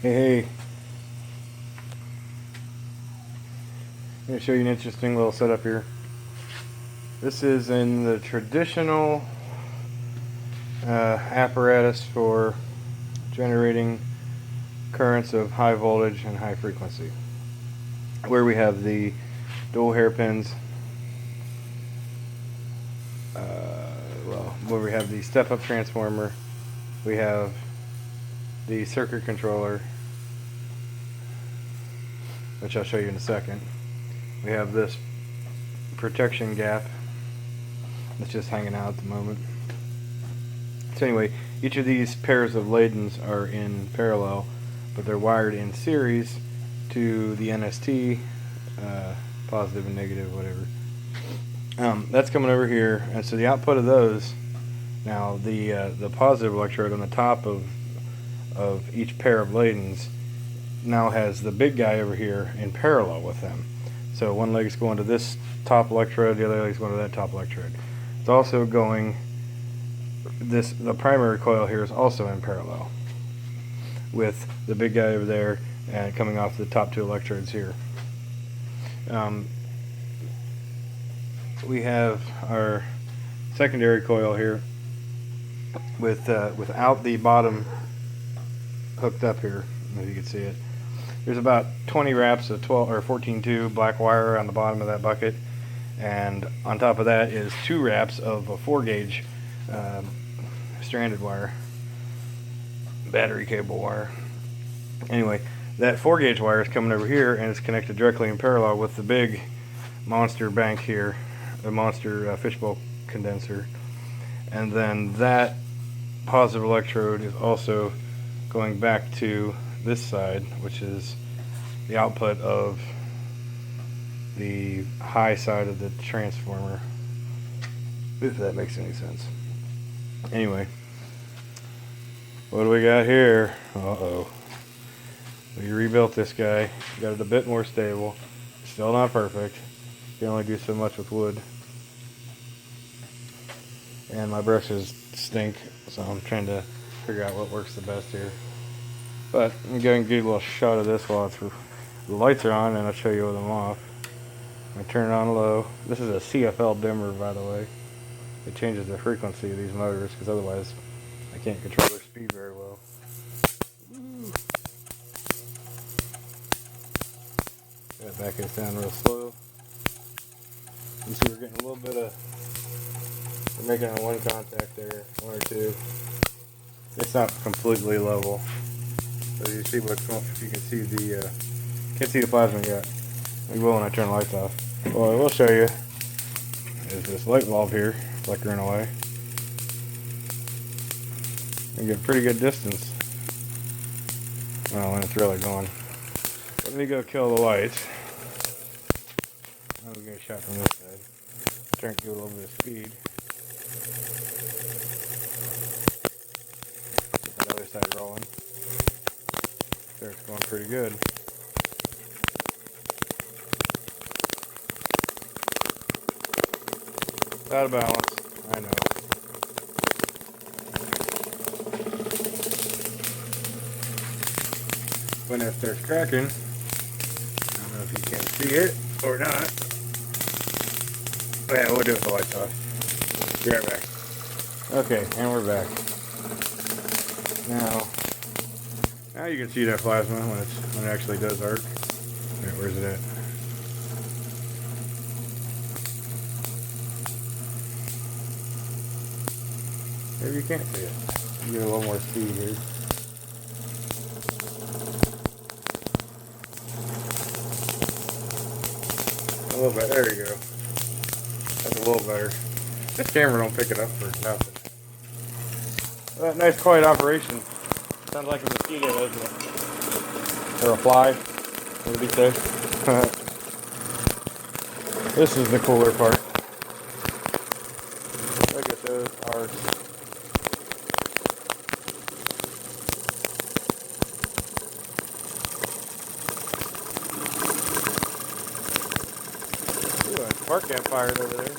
Hey, I'm going to show you an interesting little setup here. This is in the traditional apparatus for generating currents of high voltage and high frequency, where we have the dual hairpins, where we have the step-up transformer, we have the circuit controller, which I'll show you in a second. We have this protection gap that's just hanging out at the moment. So anyway, each of these pairs of Leydens are in parallel, but they're wired in series to the NST, positive and negative, whatever. That's coming over here, and so the output of those, now the positive electrode on the top of each pair of Leydens now has the big guy over here in parallel with them. So one leg's going to this top electrode, the other leg's going to that top electrode. It's also going, the primary coil here is also in parallel with the big guy over there and coming off the top two electrodes here. We have our secondary coil here with without the bottom hooked up here, if you can see it. There's about 20 wraps of 12 or 14-2 black wire on the bottom of that bucket, and on top of that is 2 wraps of a 4-gauge stranded wire, battery cable wire. Anyway, that 4-gauge wire is coming over here and it's connected directly in parallel with the big monster bank here, the monster fishbowl condenser, and then that positive electrode is also going back to this side, which is the output of the high side of the transformer, if that makes any sense. Anyway, what do we got here? We rebuilt this guy, got it a bit more stable. Still not perfect, you can only do so much with wood, and my brushes stink, so I'm trying to figure out what works the best here. But I'm going to give you a little shot of this while the lights are on, and I'll show you with them off. I turn it on low. This is a CFL dimmer, by the way. It changes the frequency of these motors, because otherwise I can't control their speed very well. Got back it down real slow. You see we're getting a little bit of, we're making a one contact there, 1 or 2. It's not completely level. So you see what's going, if you can see the, can't see the plasma yet. We will when I turn the lights off. Well, I will show you is this light bulb here flickering away. You get a pretty good distance. Well, when it's really going. Let me go kill the lights. Now we get a shot from this side. Turn to a little bit of speed. Get that other side rolling. It's going pretty good. Out of balance, I know. When it starts cracking, I don't know if you can see it or not. But yeah, we'll do it with the lights off. Be right back. Okay, and we're back. Now you can see that plasma when it actually does arc. Wait, where's it at? Maybe you can't see it. You get a little more speed here. A little bit. There you go. That's a little better. This camera don't pick it up for nothing. Nice quiet operation. Sounds like a mosquito, doesn't it? Or a fly. What did he say? This is the cooler part. Look at those arcs. Ooh, a spark got fired over there.